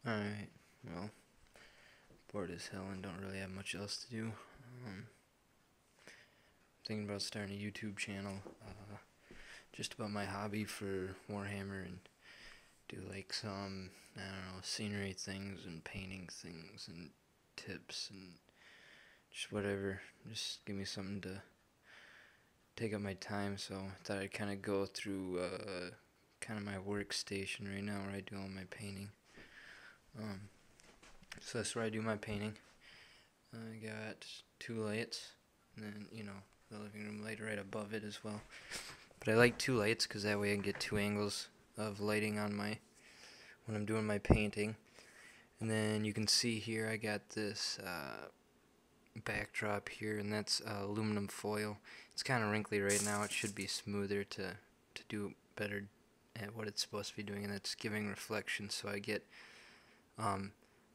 Alright, well, bored as hell and don't really have much else to do. Thinking about starting a YouTube channel, just about my hobby for Warhammer and do like some, I don't know, scenery things and painting things and tips and just whatever. Just give me something to take up my time, so I thought I'd kind of go through kind of my workstation right now where I do all my painting. Um, so that's where I do my painting. I got two lights, and then, the living room light right above it as well. But I like two lights because that way I can get two angles of lighting on when I'm doing my painting. And then you can see here I got this backdrop here, and that's aluminum foil. It's kind of wrinkly right now. It should be smoother to do better at what it's supposed to be doing, and it's giving reflection, so I get um,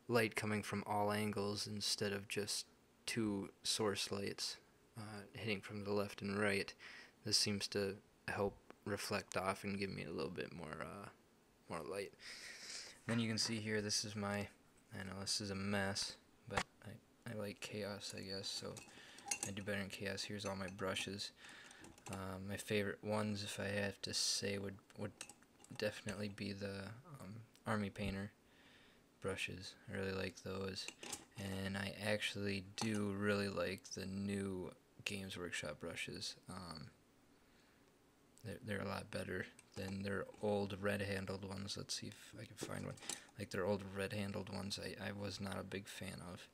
light coming from all angles instead of just two source lights hitting from the left and right. This seems to help reflect off and give me a little bit more light. Then you can see here, this is I know this is a mess, but I like chaos, I guess, so I do better in chaos. Here's all my brushes. My favorite ones, if I have to say, would definitely be the Army Painter brushes. I really like those, and I actually do really like the new Games Workshop brushes. They're a lot better than their old red-handled ones. Let's see if I can find one. Like their old red-handled ones, I was not a big fan of,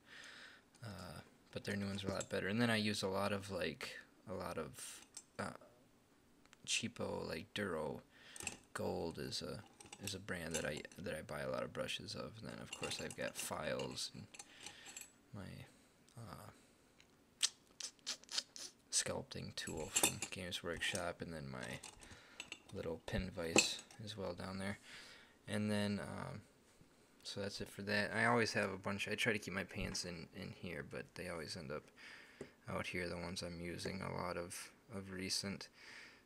but their new ones are a lot better. And then I use a lot of cheapo, like Duro Gold is a brand that I buy a lot of brushes of. And then of course I've got files and my sculpting tool from Games Workshop, and then my little pin vise as well down there. And then so that's it for that. I always have a bunch. I try to keep my paints in here, but they always end up out here, the ones I'm using a lot of recent.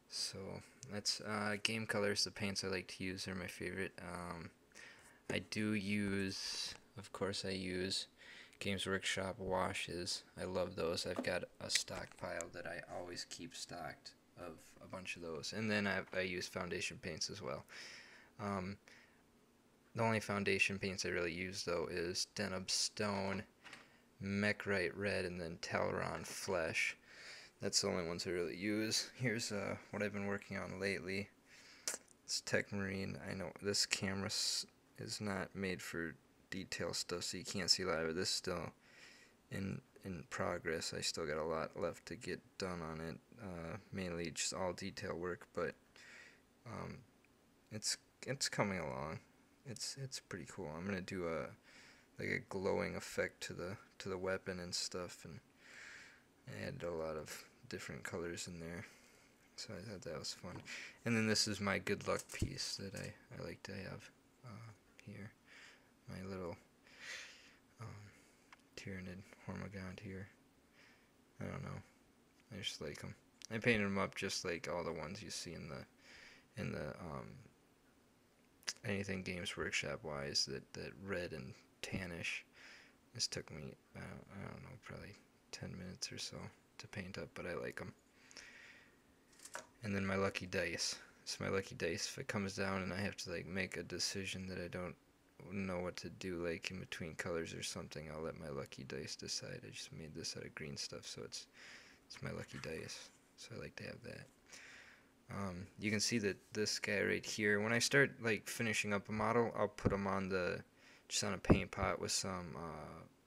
So that's Game Colors, the paints I like to use. They're my favorite. I do use, of course I use Games Workshop washes. I love those. I've got a stockpile that I always keep stocked of a bunch of those. And then I use foundation paints as well. The only foundation paints I really use, though, is Deneb Stone, Mechrite Red, and then Talaron Flesh. That's the only ones I really use. Here's what I've been working on lately. It's Tech Marine. I know this camera is not made for detail stuff, so you can't see a lot of it. This is still in progress. I still got a lot left to get done on it. Mainly just all detail work, but it's coming along. It's pretty cool. I'm gonna do a glowing effect to the weapon and stuff, and add a lot of different colors in there. So I thought that was fun. And then this is my good luck piece that I like to have here. My little Tyranid Hormagaunt here. I don't know. I just like them. I painted them up just like all the ones you see in the anything Games Workshop wise, that red and tannish. This took me I don't know, probably 10 minutes or so to paint up, but I like them. And then my lucky dice. It's my lucky dice. If it comes down and I have to like make a decision that I don't know what to do, like in between colors or something, I'll let my lucky dice decide. I just made this out of green stuff, so it's my lucky dice. So I like to have that. You can see that this guy right here, when I start like finishing up a model, I'll put him on just on a paint pot with some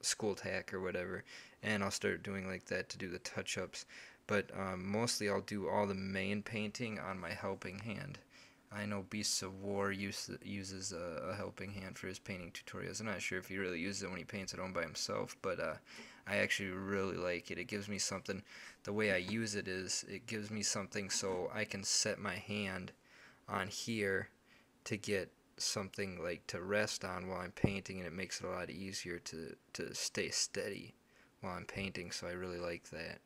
school tack or whatever, and I'll start doing like that to do the touch-ups. But mostly I'll do all the main painting on my helping hand. I know Beasts of War uses a helping hand for his painting tutorials. I'm not sure if he really uses it when he paints at home by himself, but I actually really like it. It gives me something. The way I use it is it gives me something so I can set my hand on here to get something like to rest on while I'm painting, and it makes it a lot easier to stay steady while I'm painting, so I really like that.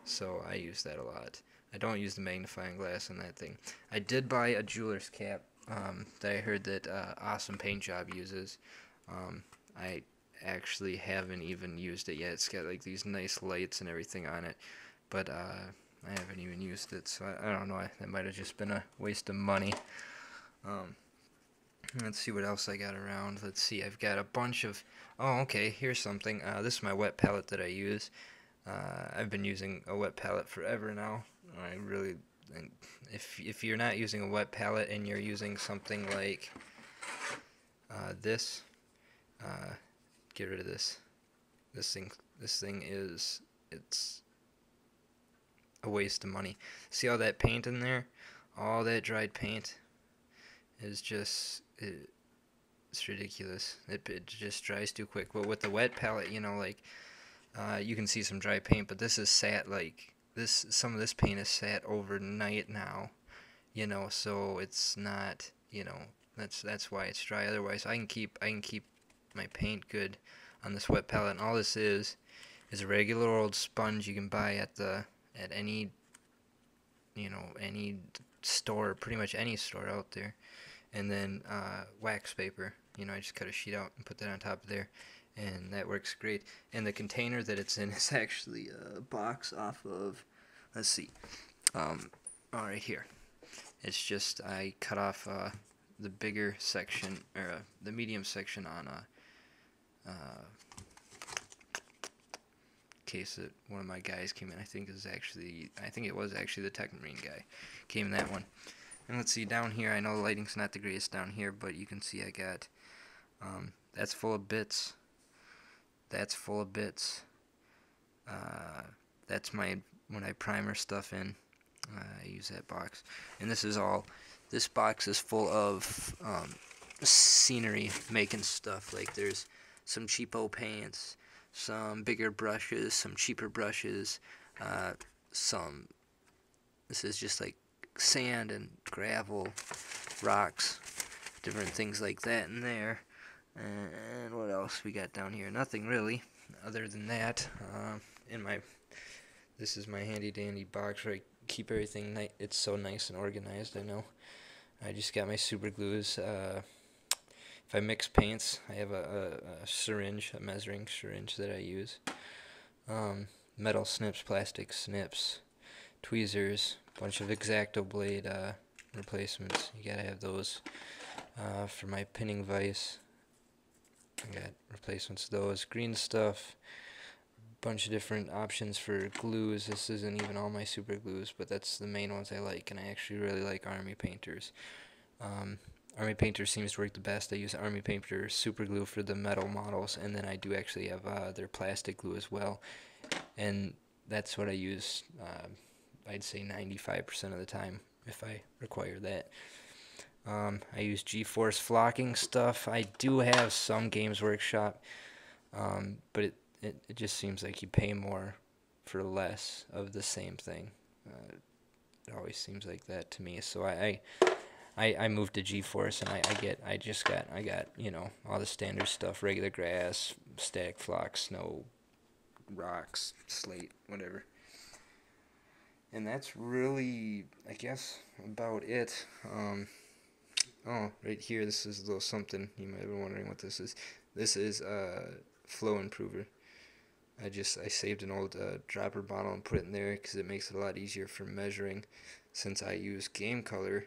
So I use that a lot. I don't use the magnifying glass on that thing. I did buy a jeweler's cap that I heard that Awesome Paint Job uses. I actually haven't even used it yet. It's got like these nice lights and everything on it, but I haven't even used it, so I don't know. That might have just been a waste of money. Um, let's see what else I got around. Let's see. I've got a bunch of. Oh, okay. Here's something. This is my wet palette that I use. I've been using a wet palette forever now. I really, if you're not using a wet palette and you're using something like this, uh, get rid of this. This thing is, it's a waste of money. See all that paint in there? All that dried paint is just, it's ridiculous. It just dries too quick. But with the wet palette, you know, like you can see some dry paint, but this is sat like this. Some of this paint is sat overnight now, you know, so it's not, you know, that's why it's dry. Otherwise, I can keep my paint good on this wet palette. And all this is a regular old sponge you can buy at any, you know, any store, pretty much any store out there. And then wax paper. You know, I just cut a sheet out and put that on top of there, and that works great. And the container that it's in is actually a box off of, let's see, all right here. It's just I cut off the bigger section, or the medium section on a case that one of my guys came in. I think it was actually the Techmarine guy came in that one. And let's see down here. I know the lighting's not the greatest down here, but you can see I got that's full of bits. That's full of bits. That's my when I primer stuff in. I use that box, and this is all. This box is full of scenery making stuff. Like there's some cheapo paints, some bigger brushes, some cheaper brushes, some. This is just like sand and gravel, rocks, different things like that in there. And what else we got down here? Nothing really, other than that. This is my handy dandy box where I keep everything. It's so nice and organized. I know. I just got my super glues. If I mix paints, I have a syringe, a measuring syringe that I use. Metal snips, plastic snips, tweezers, bunch of X-Acto blade replacements. You gotta have those. For my pinning vise, I got replacements of those. Green stuff, bunch of different options for glues. This isn't even all my super glues, but that's the main ones I like, and I actually really like Army Painters. Army Painter seems to work the best. I use Army Painter super glue for the metal models, and then I do actually have their plastic glue as well, and that's what I use. I'd say 95% of the time if I require that. I use G-Force flocking stuff. I do have some Games Workshop, but it just seems like you pay more for less of the same thing. It always seems like that to me. So I moved to G-Force, and I got you know, all the standard stuff: regular grass, static flock, snow, rocks, slate, whatever. And that's really, I guess, about it. Oh, right here, this is a little something. You might be wondering what this is. This is flow improver. I saved an old dropper bottle and put it in there because it makes it a lot easier for measuring. Since I use game color,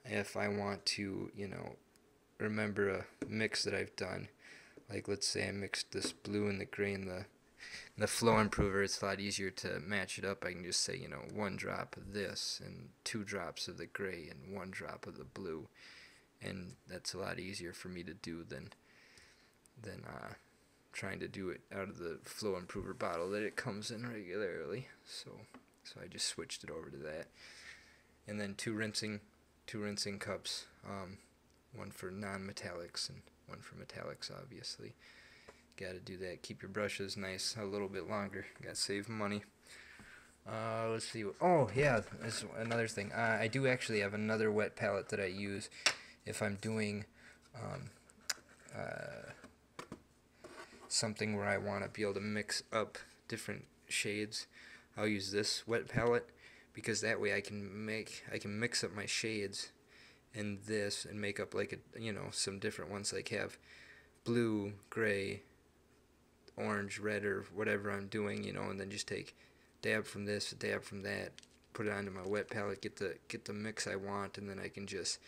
if I want to, you know, remember a mix that I've done, like let's say I mixed this blue and the gray and the flow improver, it's a lot easier to match it up. I can just say, you know, 1 drop of this and 2 drops of the gray and 1 drop of the blue, and that's a lot easier for me to do than trying to do it out of the flow improver bottle that it comes in regularly. So I just switched it over to that, and then two rinsing cups, one for non-metallics and one for metallics, obviously. Got to do that. Keep your brushes nice a little bit longer. Got to save money. Let's see. Oh yeah, that's another thing. I do actually have another wet palette that I use if I'm doing something where I want to be able to mix up different shades. I'll use this wet palette because that way I can mix up my shades and this and make up like a, you know, some different ones, like have blue, gray, orange, red, or whatever I'm doing, you know, and then just take dab from this, dab from that, put it onto my wet palette, get the mix I want, and then I can just,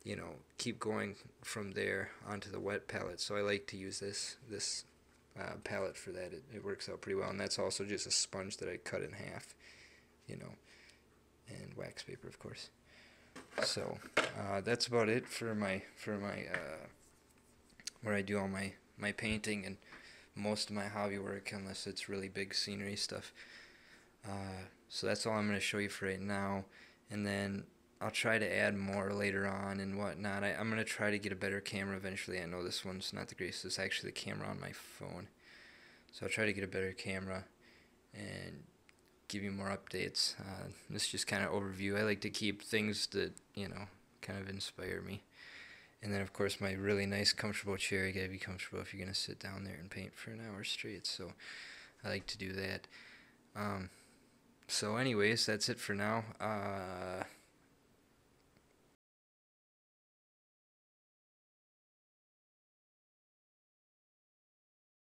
you know, keep going from there onto the wet palette. So I like to use this palette for that. It works out pretty well, and that's also just a sponge that I cut in half, you know, and wax paper, of course. So that's about it for my where I do all my painting and most of my hobby work, unless it's really big scenery stuff. So that's all I'm going to show you for right now, and then I'll try to add more later on and whatnot. I'm going to try to get a better camera eventually. I know this one's not the greatest. It's actually the camera on my phone. So I'll try to get a better camera and give you more updates. This is just kind of overview. I like to keep things that, you know, kind of inspire me. And then, of course, my really nice, comfortable chair. You gotta be comfortable if you're gonna sit down there and paint for an hour straight. So I like to do that. So anyways, that's it for now.